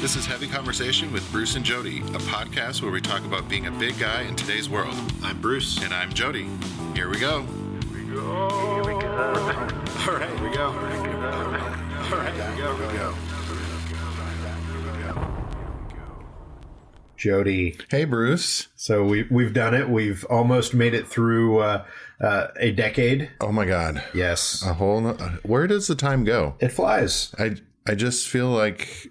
This is Heavy Conversation with Bruce and Jody, a podcast where we talk about being a big guy in today's world. I'm Bruce. And I'm Jody. Here we go. Here we go. All right, here we go. All right, here we go. Jody. Hey, Bruce. So we've done it. We've almost made it through a decade. Oh my God. Yes. Where does the time go? It flies. I just feel like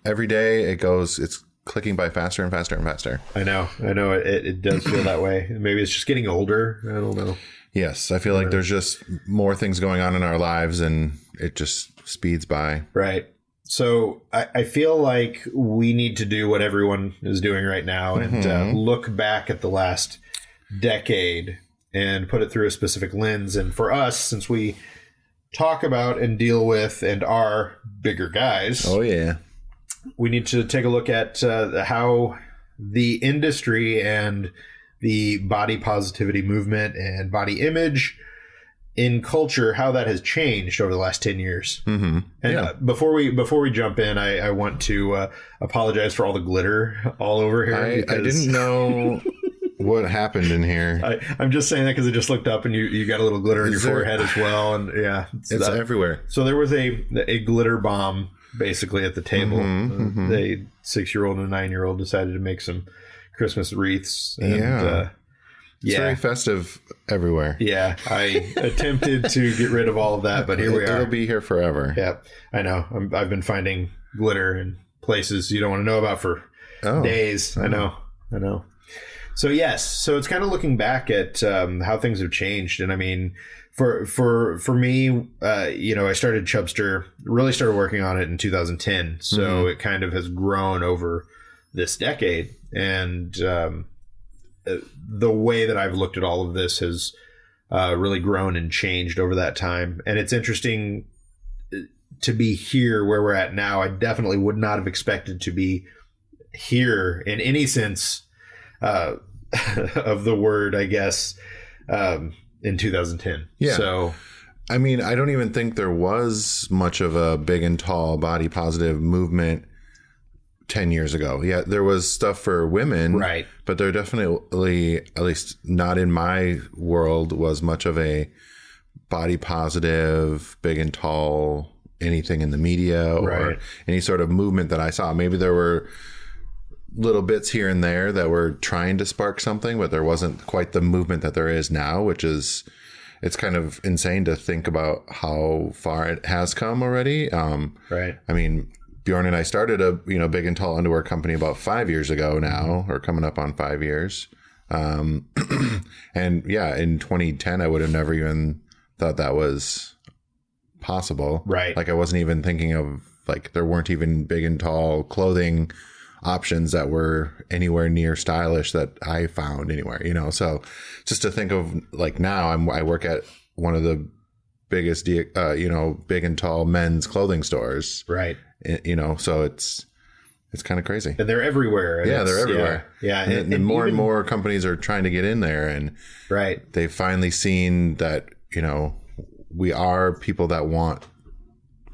every day it's clicking by faster and faster and faster. I know. It does feel that way. Maybe it's just getting older. I don't know. Yes. I feel like there's just more things going on in our lives and it just speeds by. Right. So I feel like we need to do what everyone is doing right now and look back at the last decade and put it through a specific lens. And for us, since we talk about and deal with and are bigger guys. Oh, yeah. We need to take a look at how the industry and the body positivity movement and body image in culture, how that has changed over the last 10 years. Mm-hmm. And before we jump in, I want to apologize for all the glitter all over here. I didn't know what happened in here. I'm just saying that because I just looked up and you got a little glitter in your forehead as well. And yeah, it's everywhere. So there was a glitter bomb basically at the table. A 6-year-old and a 9-year-old decided to make some Christmas wreaths. And, it's very festive everywhere. Yeah, I attempted to get rid of all of that, but here we are. It'll be here forever. Yeah, I know. I've been finding glitter in places you don't want to know about for days. I know. So yes, so it's kind of looking back at how things have changed, and I mean, for me, I started Chubster, really started working on it in 2010. So it kind of has grown over this decade, and the way that I've looked at all of this has really grown and changed over that time. And it's interesting to be here where we're at now. I definitely would not have expected to be here in any sense of the word, I guess, in 2010. Yeah. So, I mean, I don't even think there was much of a big and tall body positive movement 10 years ago. Yeah, there was stuff for women, right? But there definitely, at least not in my world, was much of a body positive, big and tall, anything in the media or any sort of movement that I saw. Maybe there were little bits here and there that were trying to spark something, but there wasn't quite the movement that there is now, which is, it's kind of insane to think about how far it has come already. Right. I mean, Bjorn and I started a big and tall underwear company about 5 years ago now, or coming up on 5 years. And yeah, in 2010, I would have never even thought that was possible. Right. Like I wasn't even thinking of, like, there weren't even big and tall clothing options that were anywhere near stylish that I found anywhere, so just to think of, like, now I work at one of the biggest, big and tall men's clothing stores. Right. So it's kind of crazy. And they're everywhere. Yeah, they're everywhere. Yeah. And more and more companies are trying to get in there, and they've finally seen that, we are people that want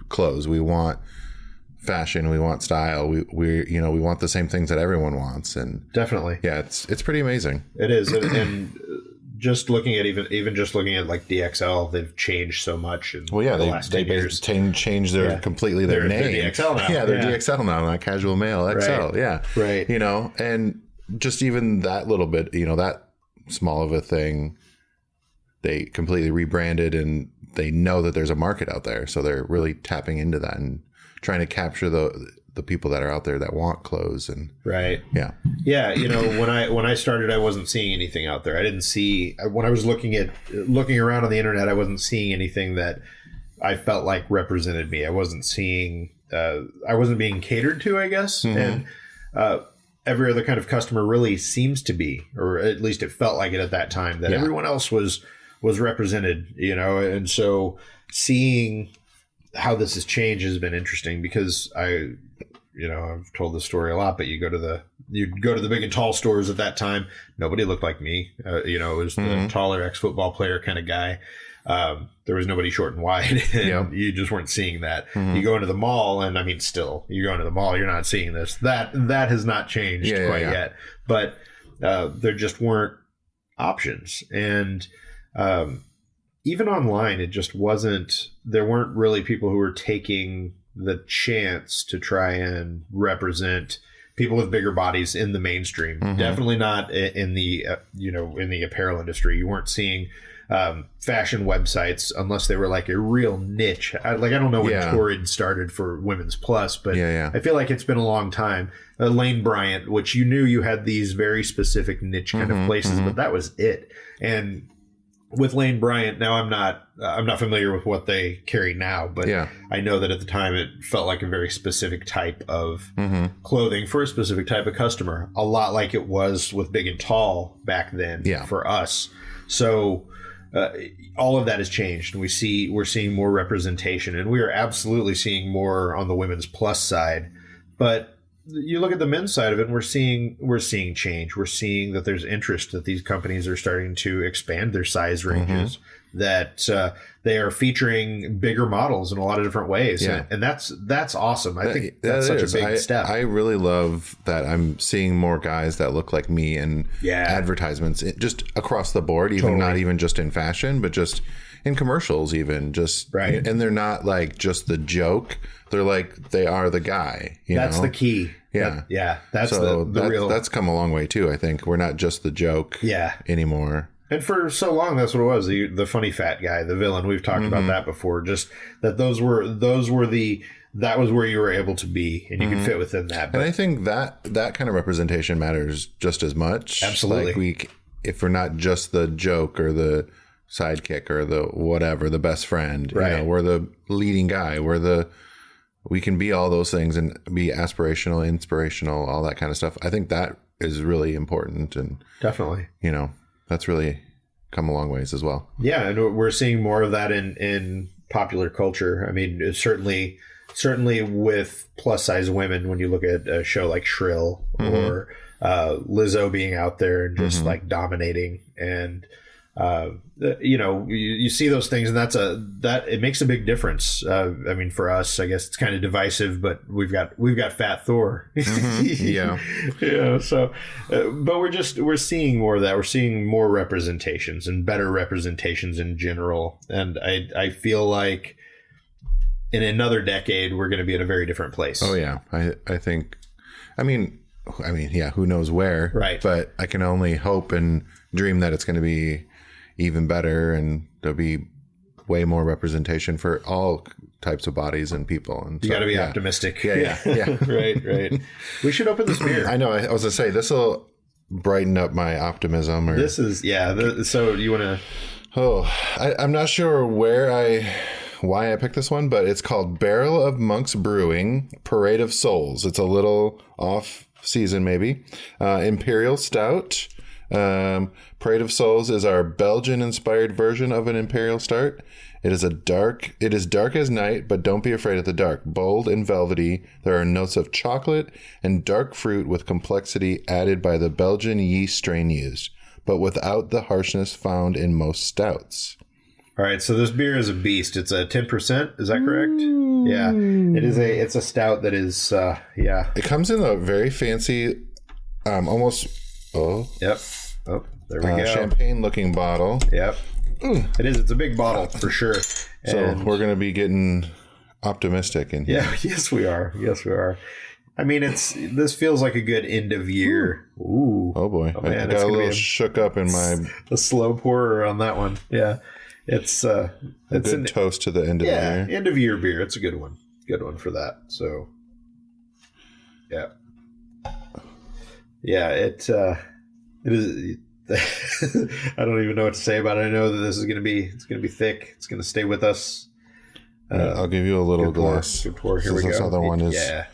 clothes. We want fashion. We want style. We want the same things that everyone wants. And definitely. Yeah, it's pretty amazing. It is. And just looking at even just looking at like DXL, they've changed so much in the last 10 years. Changed their completely their name. They're DXL now. Yeah, they're DXL now, not casual male XL. Right. Yeah. Right. And just even that little bit, that small of a thing, they completely rebranded, and they know that there's a market out there. So they're really tapping into that and trying to capture the people that are out there that want clothes. And yeah. When I started, I wasn't seeing anything out there. I didn't see, when I was looking around on the internet, I wasn't seeing anything that I felt like represented me. I wasn't seeing, I wasn't being catered to, I guess. And every other kind of customer really seems to be, or at least it felt like it at that time, that everyone else was represented, and so seeing how this has changed has been interesting, because I've told this story a lot, but you'd go to the big and tall stores at that time. Nobody looked like me. It was the taller ex-football player kind of guy. there was nobody short and wide, and Yep. you just weren't seeing that. You go into the mall, and I mean, still, you go into the mall, you're not seeing this. That has not changed yet, but there just weren't options, and even online, it just wasn't. There weren't really people who were taking the chance to try and represent people with bigger bodies in the mainstream. Definitely not in the in the apparel industry. You weren't seeing fashion websites unless they were like a real niche. I don't know when Torrid started for Women's Plus, but I feel like it's been a long time. Lane Bryant, which you knew you had these very specific niche kind of places, but that was it. And with Lane Bryant, now I'm not familiar with what they carry now, but I know that at the time it felt like a very specific type of clothing for a specific type of customer, a lot like it was with Big and Tall back then for us. So all of that has changed, and we're seeing more representation, and we are absolutely seeing more on the Women's Plus side. But you look at the men's side of it, and we're seeing change. We're seeing that there's interest, that these companies are starting to expand their size ranges, that they are featuring bigger models in a lot of different ways. And that's awesome. I think that's such a big step. I really love that I'm seeing more guys that look like me in advertisements, just across the board, even not even just in fashion, but just in commercials, even just right. And they're not like just the joke. They're like, they are the guy. That's the key. Yeah. That's the real. That's come a long way too. I think we're not just the joke anymore. And for so long, that's what it was. The funny fat guy, the villain. We've talked about that before. Just that that was where you were able to be, and you could fit within that. But, and I think that kind of representation matters just as much. Absolutely. Like if we're not just the joke or the sidekick or the whatever, the best friend, right. We're the leading guy. We can be all those things and be aspirational, inspirational, all that kind of stuff. I think that is really important, and definitely, that's really come a long ways as well. Yeah, and we're seeing more of that in popular culture. I mean, certainly with plus size women, when you look at a show like Shrill or Lizzo being out there and just like dominating, and you see those things, and that it makes a big difference. I mean, for us, I guess it's kind of divisive, but we've got Fat Thor. So, but we're seeing more of that. We're seeing more representations and better representations in general. And I feel like in another decade, we're going to be in a very different place. Oh yeah. I think, I mean, who knows where, right? But I can only hope and dream that it's going to be even better, and there'll be way more representation for all types of bodies and people. And you got to be optimistic. Yeah. Right. We should open this beer. I know. I was gonna say this will brighten up my optimism. Or this is so you want to? Oh, I'm not sure why I picked this one, but it's called Barrel of Monks Brewing Parade of Souls. It's a little off season, maybe. Imperial Stout. Parade of Souls is our Belgian-inspired version of an Imperial Stout. It is dark as night, but don't be afraid of the dark. Bold and velvety, there are notes of chocolate and dark fruit with complexity added by the Belgian yeast strain used, but without the harshness found in most stouts. All right, so this beer is a beast. It's a 10%. Is that correct? Yeah, it's a stout that is. It comes in a very fancy, almost. Oh. Yep. Oh, there we go. Champagne-looking bottle. Yep. It is. It's a big bottle for sure. So we're going to be getting optimistic in here. Yeah. Yes, we are. I mean, this feels like a good end of year. Ooh. Oh boy. I got a little shook up in my. A slow pourer on that one. Yeah. It's a good toast to the end of the year. End of year beer. It's a good one. Good one for that. So. Yeah. Yeah, it is. I don't even know what to say about it. I know that this is going to be thick. It's going to stay with us. I'll give you a little glass. Good pour. Here we go. This other one is. Yeah.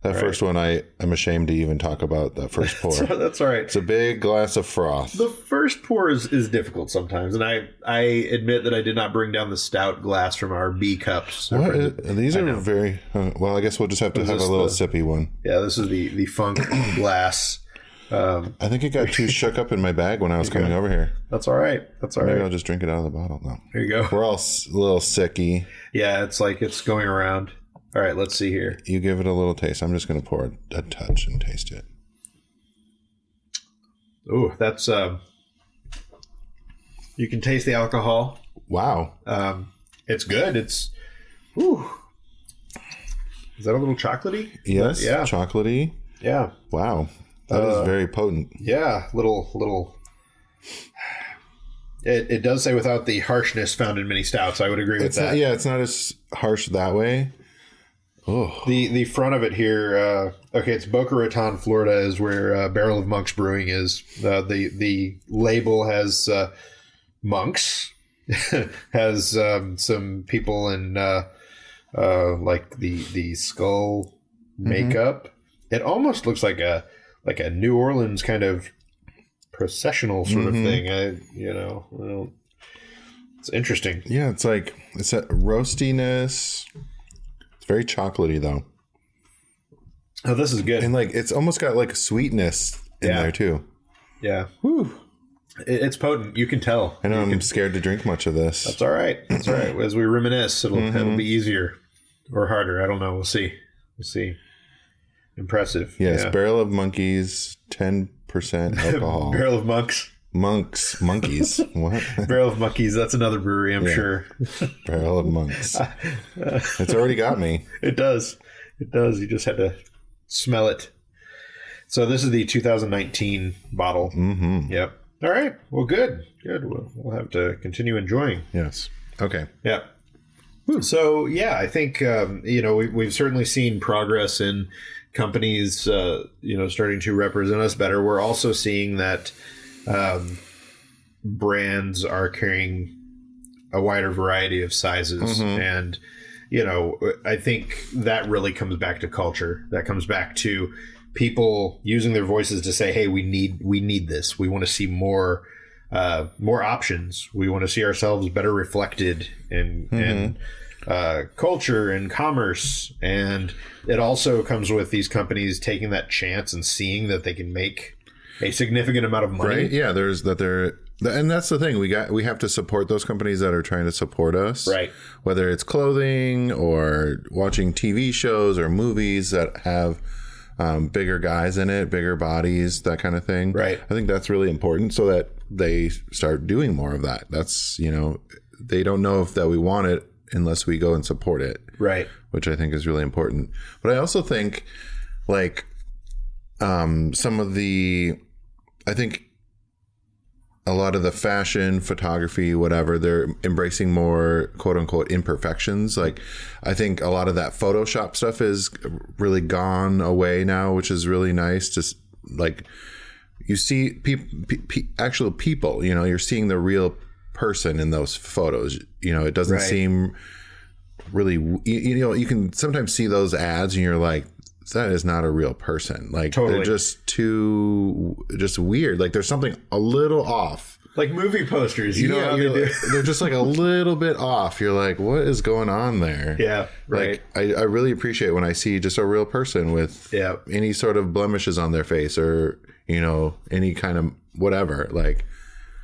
That first one, I'm ashamed to even talk about that first pour. That's all right. It's a big glass of froth. The first pour is difficult sometimes, and I admit that I did not bring down the stout glass from our B cups. These are very well. I guess we'll just have to have a little sippy one. Yeah, this is the Funk glass. I think it got too shook up in my bag when I was coming over here. That's all right. Maybe I'll just drink it out of the bottle. No. There you go. We're all a little sicky. Yeah, it's like it's going around. All right, let's see here. You give it a little taste. I'm just going to pour a touch and taste it. Ooh, that's you can taste the alcohol. Wow. It's good. It's ooh. Is that a little chocolatey? Yes. Yeah. Chocolatey. Yeah. Wow. That is very potent. Yeah. Little. It does say without the harshness found in many stouts. I would agree with that. It's not as harsh that way. Oh. The front of it here, okay, it's Boca Raton, Florida, is where Barrel of Monks Brewing is. The label has monks, has some people in like the skull makeup. It almost looks like a New Orleans kind of processional sort of thing. It's interesting. Yeah, it's a roastiness. It's very chocolatey though. Oh, this is good. And it's almost got a sweetness in there too. Yeah. Whew. It's potent. You can tell. I know I'm scared to drink much of this. That's all right. That's all right. As we reminisce, it'll be easier or harder. I don't know. We'll see. Impressive. Yes. Yeah. Barrel of Monkeys, 10% alcohol. Barrel of Monks. Monkeys. What? Barrel of Monkeys. That's another brewery, I'm sure. Barrel of Monks. It's already got me. It does. You just had to smell it. So this is the 2019 bottle. Mm-hmm. Yep. All right. Well, good. We'll have to continue enjoying. Yes. Okay. Yeah. So yeah, I think we've certainly seen progress in companies starting to represent us better. We're also seeing that brands are carrying a wider variety of sizes, and I think that really comes back to culture. That comes back to people using their voices to say, hey, we need this. We want to see more options. We want to see ourselves better reflected in culture and commerce. And it also comes with these companies taking that chance and seeing that they can make a significant amount of money. Right? Yeah, and that's the thing. We have to support those companies that are trying to support us. Right. Whether it's clothing or watching TV shows or movies that have bigger guys in it, bigger bodies, that kind of thing. Right. I think that's really important so that they start doing more of that. That's, they don't know that we want it unless we go and support it. Right. Which I think is really important. But I also think I think a lot of the fashion, photography, whatever, they're embracing more quote unquote imperfections. I think a lot of that Photoshop stuff is really gone away now, which is really nice. Just you see actual people, you're seeing the real person in those photos. It doesn't seem really, you can sometimes see those ads and you're like, that is not a real person. Totally. They're just weird. There's something a little off. Like movie posters, they're just a little bit off. You're like, what is going on there? Yeah, right. I really appreciate when I see just a real person with any sort of blemishes on their face or, any kind of whatever.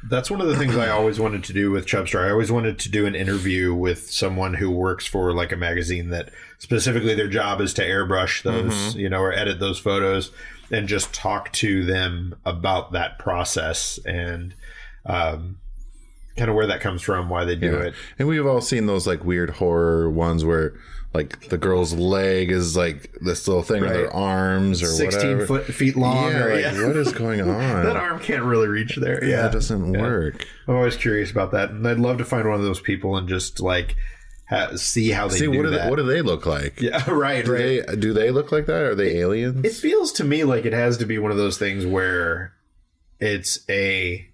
That's one of the things I always wanted to do with Chubster. I always wanted to do an interview with someone who works for a magazine that specifically their job is to airbrush those, or edit those photos and just talk to them about that process and kind of where that comes from, why they do it. And we've all seen those weird horror ones where the girl's leg is this little thing with their arms or 16 whatever. feet long. What is going on? That arm can't really reach there. Yeah, it doesn't work. I'm always curious about that, and I'd love to find one of those people and just see how they do that. What do they look like? Yeah, right. Do they look like that? Are they aliens? It feels to me like it has to be one of those things where it's a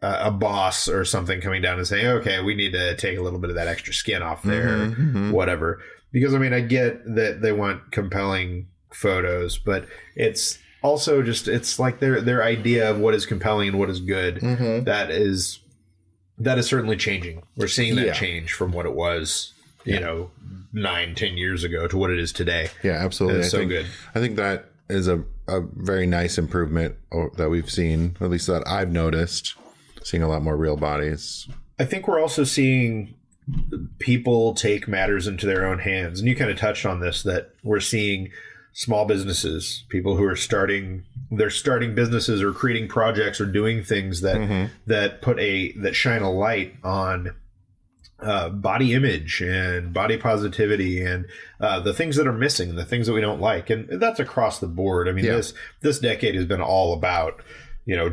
boss or something coming down and saying, okay, we need to take a little bit of that extra skin off there, whatever. Because, I get that they want compelling photos, but it's also just, it's their idea of what is compelling and what is good. That is certainly changing. We're seeing that change from what it was, 9-10 years ago to what it is today. Yeah, absolutely. It's so good. I think that is a a very nice improvement that we've seen, at least that I've noticed, seeing a lot more real bodies. I think we're also seeing people take matters into their own hands. And you kind of touched on this, that we're seeing small businesses, people who are starting businesses or creating projects or doing things that that shine a light on body image and body positivity and the things that are missing, the things that we don't like. And that's across the board. I mean, this decade has been all about,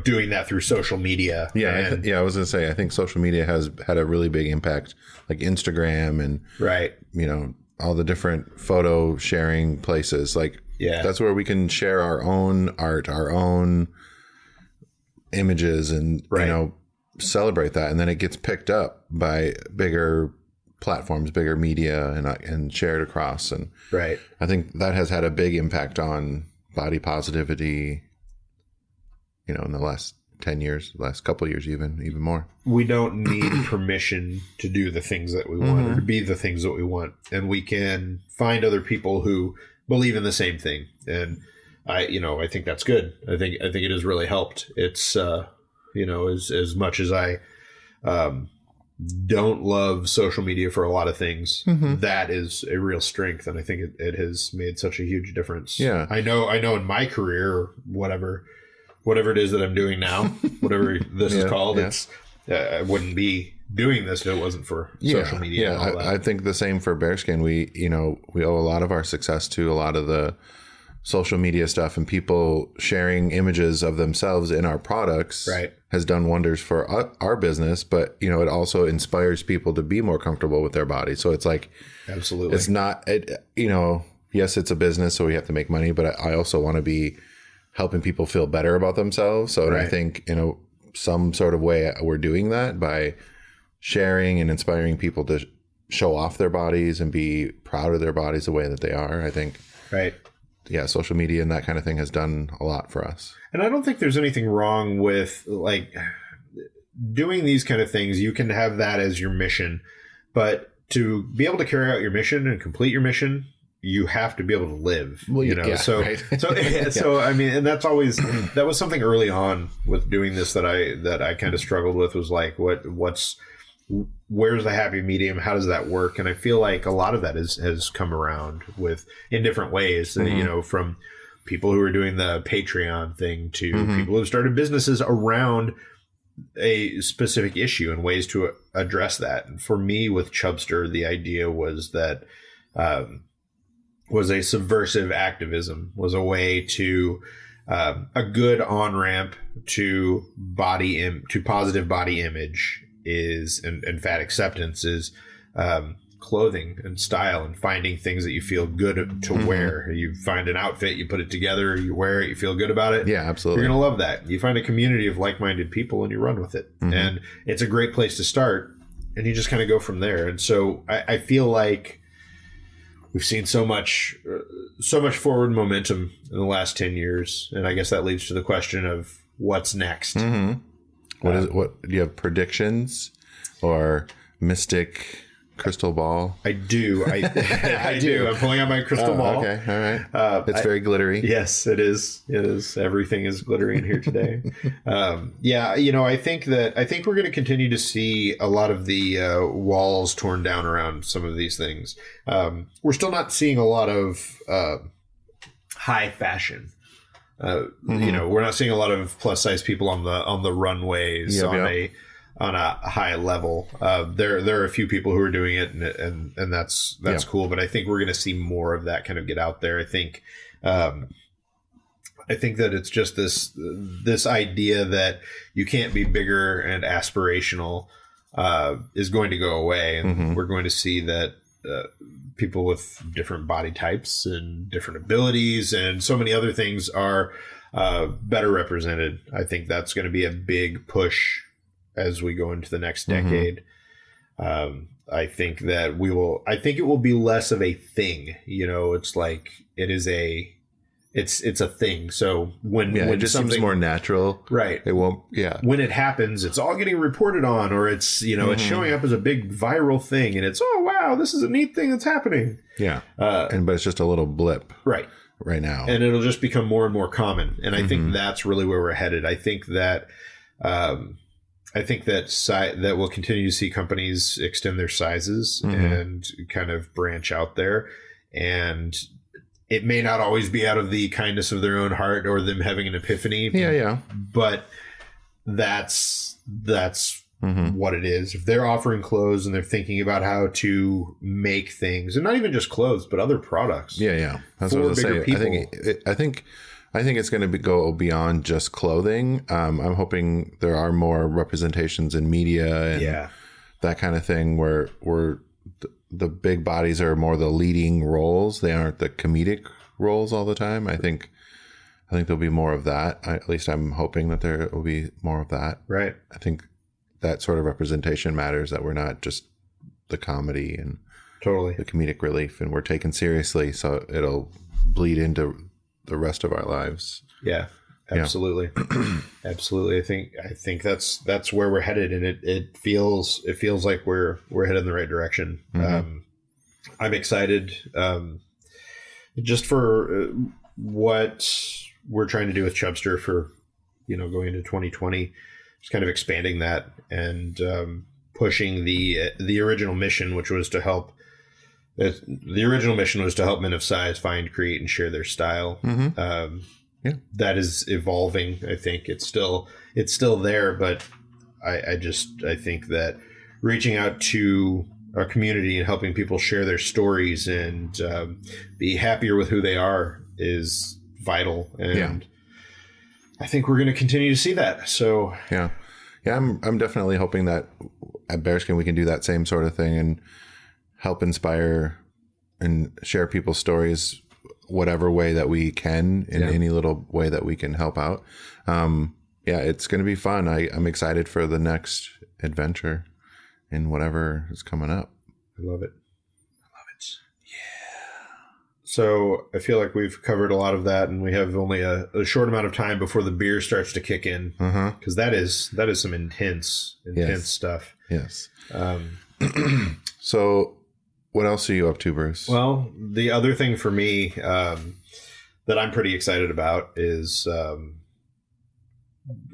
doing that through social media. Yeah. I was going to say, I think social media has had a really big impact, like Instagram and, all the different photo sharing places. Like, that's where we can share our own art, our own images and, celebrate that. And then it gets picked up by bigger platforms, bigger media and shared across. And I think that has had a big impact on body positivity, in the last 10 years, the last couple of years, even more. We don't need permission to do the things that we want or to be the things that we want. And we can find other people who believe in the same thing. And I think that's good. I think it has really helped. It's, as much as I, don't love social media for a lot of things, that is a real strength. And I think it has made such a huge difference. Yeah. I know in my career, or whatever it is that I'm doing now, whatever this is called, it's, I wouldn't be doing this if it wasn't for social media. Yeah. And all that. I think the same for Bearskin. We owe a lot of our success to a lot of the social media stuff, and people sharing images of themselves in our products has done wonders for our business. But, it also inspires people to be more comfortable with their body. So it's like, absolutely, it's not, yes, it's a business, so we have to make money, but I also want to be helping people feel better about themselves. So I think, some sort of way we're doing that by sharing and inspiring people to show off their bodies and be proud of their bodies the way that they are. I think, social media and that kind of thing has done a lot for us. And I don't think there's anything wrong with like doing these kind of things. You can have that as your mission, but to be able to carry out your mission and complete your mission, you have to be able to live, so I mean, and that's always, that was something early on with doing this that I kind of struggled with, was like, where's the happy medium? How does that work? And I feel like a lot of that has come around in different ways, from people who are doing the Patreon thing to people who've started businesses around a specific issue and ways to address that. And for me with Chubster, the idea was that, was a subversive activism, was a way to a good on-ramp to positive body image and fat acceptance is clothing and style and finding things that you feel good to wear. You find an outfit, you put it together, you wear it, you feel good about it. Yeah, absolutely. You're going to love that. You find a community of like-minded people and you run with it. And it's a great place to start, and you just kind of go from there. And so I feel like we've seen so much forward momentum in the last 10 years. And I guess that leads to the question of what's next. What do you have predictions or mystic crystal ball? I do. I do. I'm pulling out my crystal ball. Okay. All right. It's very glittery. Yes, it is. It is. Everything is glittery in here today. I think we're going to continue to see a lot of the walls torn down around some of these things. We're still not seeing a lot of high fashion. We're not seeing a lot of plus size people on the runways on a high level. There are a few people who are doing it, and that's cool. But I think we're going to see more of that kind of get out there. I think that it's just this idea that you can't be bigger and aspirational is going to go away, and we're going to see that people with different body types and different abilities and so many other things are better represented. I think that's going to be a big push as we go into the next decade. I think that it will be less of a thing. It's like, it's a thing. So when it just seems more natural, right? It won't. Yeah. When it happens, it's all getting reported on, or it's it's showing up as a big viral thing, and it's, oh wow, this is a neat thing that's happening. Yeah. But it's just a little blip, right? right now. And it'll just become more and more common. And I think that's really where we're headed. I think that that we'll continue to see companies extend their sizes and kind of branch out there. And it may not always be out of the kindness of their own heart or them having an epiphany. Yeah. But that's what it is. If they're offering clothes and they're thinking about how to make things, and not even just clothes, but other products. Yeah. That's what I was going to say. I think it's going to go beyond just clothing. I'm hoping there are more representations in media and that kind of thing where the big bodies are more the leading roles. They aren't the comedic roles all the time. I think there'll be more of that. At least I'm hoping that there will be more of that. Right. I think that sort of representation matters, that we're not just the comedy and the comedic relief, and we're taken seriously, so it'll bleed into the rest of our lives. Yeah, absolutely. Absolutely. I think that's where we're headed, and it feels like we're headed in the right direction. I'm excited just for what we're trying to do with Chubster for going into 2020, just kind of expanding that and pushing the original mission, which was to help. The original mission was to help men of size find, create, and share their style. That is evolving. I think it's still there, but I think that reaching out to our community and helping people share their stories and be happier with who they are is vital. And I think we're going to continue to see that. So I'm definitely hoping that at Bearskin we can do that same sort of thing and help inspire and share people's stories whatever way that we can, in any little way that we can help out. It's going to be fun. I'm excited for the next adventure in whatever is coming up. I love it. So I feel like we've covered a lot of that, and we have only a short amount of time before the beer starts to kick in, because that is some intense stuff. Yes. So what else are you up to, Bruce? Well, the other thing for me that I'm pretty excited about is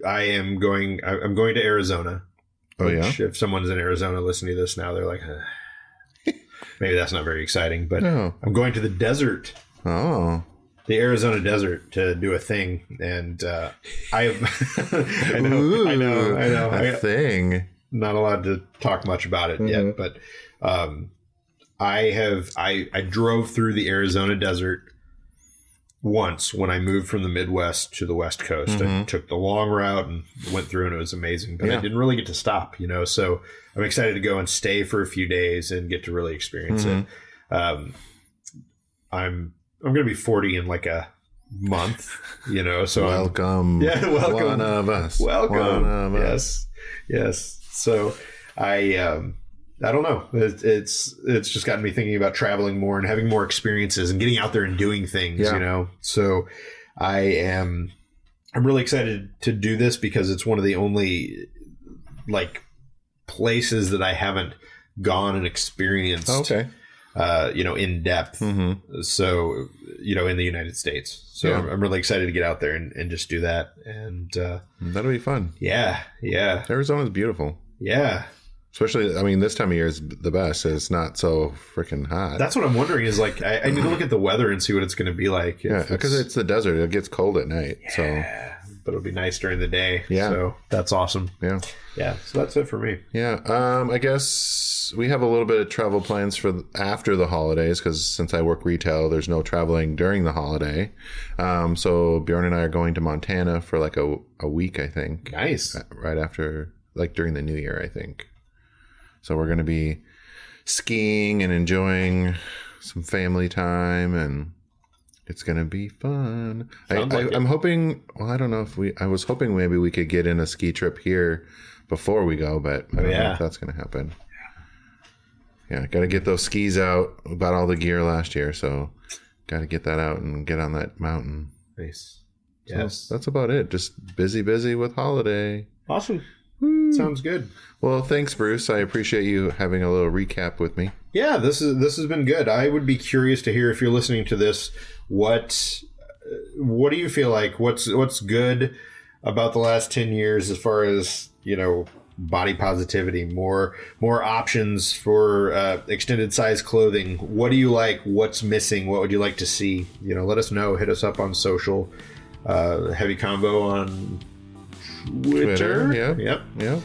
I'm going to Arizona. Oh, yeah? If someone's in Arizona listening to this now, they're like, maybe that's not very exciting, but I'm going to the desert. Oh. The Arizona desert to do a thing. And I know. A thing. Not allowed to talk much about it yet, but I drove through the Arizona desert once when I moved from the Midwest to the West Coast. I took the long route and went through, and it was amazing, but I didn't really get to stop, so I'm excited to go and stay for a few days and get to really experience it. I'm going to be 40 in like a month, so welcome. Welcome. One of us. Welcome. One of us. Yes. So I don't know. It's just gotten me thinking about traveling more and having more experiences and getting out there and doing things, So I'm really excited to do this because it's one of the only places that I haven't gone and experienced. Okay. In depth. So, in the United States. So I'm really excited to get out there and just do that. And that'll be fun. Yeah. Arizona's beautiful. Yeah. Especially, this time of year is the best. It's not so freaking hot. That's what I'm wondering is I need to look at the weather and see what it's going to be like. Yeah, because it's the desert. It gets cold at night. Yeah, but it'll be nice during the day. Yeah. So that's awesome. Yeah. Yeah. So that's it for me. Yeah. I guess we have a little bit of travel plans for after the holidays because since I work retail, there's no traveling during the holiday. So Bjorn and I are going to Montana for like a week, I think. Nice. Right after, during the New Year, I think. So we're going to be skiing and enjoying some family time, and it's going to be fun. I'm hoping, I don't know I was hoping maybe we could get in a ski trip here before we go, but I don't know if that's going to happen. Yeah, got to get those skis out. We bought all the gear last year, so got to get that out and get on that mountain. Nice. Yes. So that's about it. Just busy with holiday. Awesome. Sounds good. Well, thanks, Bruce. I appreciate you having a little recap with me. Yeah, this has been good. I would be curious to hear, if you're listening to this, what do you feel like? What's good about the last 10 years as far as, body positivity, more options for extended size clothing? What do you like? What's missing? What would you like to see? Let us know. Hit us up on social. Heavy Convo on Twitter. Yeah.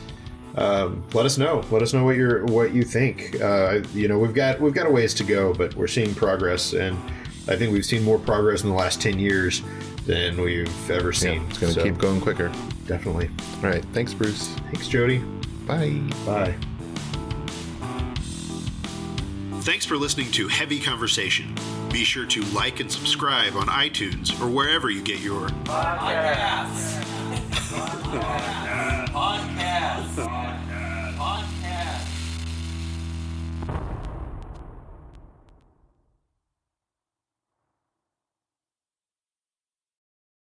Let us know. Let us know what you think. We've got a ways to go, but we're seeing progress, and I think we've seen more progress in the last 10 years than we've ever seen. Yeah, it's going to keep going quicker. Definitely. All right. Thanks, Bruce. Thanks, Jody. Bye. Bye. Thanks for listening to Heavy Conversation. Be sure to like and subscribe on iTunes or wherever you get your podcasts.